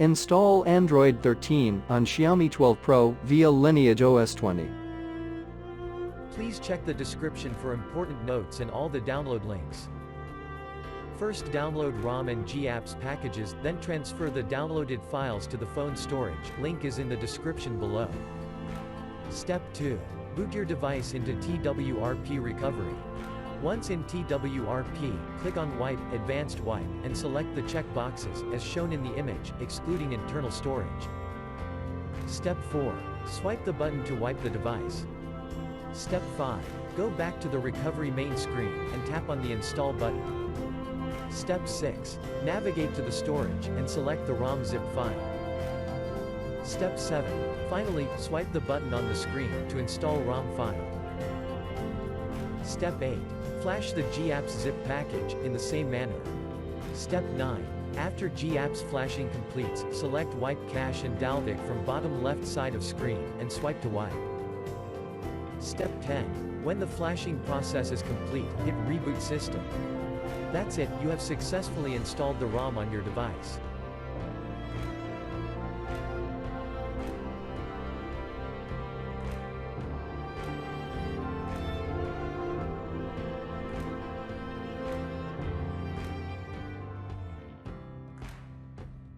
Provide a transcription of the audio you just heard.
Install Android 13 on Xiaomi 12 Pro via LineageOS 20. Please check the description for important notes and all the download links. First, download ROM and GApps packages, then transfer the downloaded files to the phone storage. Link is in the description below. Step 2. Boot your device into TWRP recovery. Once in TWRP, click on Wipe, Advanced Wipe, and select the check boxes, as shown in the image, excluding internal storage. Step 4. Swipe the button to wipe the device. Step 5. Go back to the recovery main screen, and tap on the Install button. Step 6. Navigate to the storage, and select the ROM zip file. Step 7. Finally, swipe the button on the screen to install ROM file. Step 8. Flash the GApps zip package, in the same manner. Step 9. After GApps flashing completes, select Wipe Cache and Dalvik from bottom left side of screen, and swipe to wipe. Step 10. When the flashing process is complete, hit Reboot System. That's it, you have successfully installed the ROM on your device.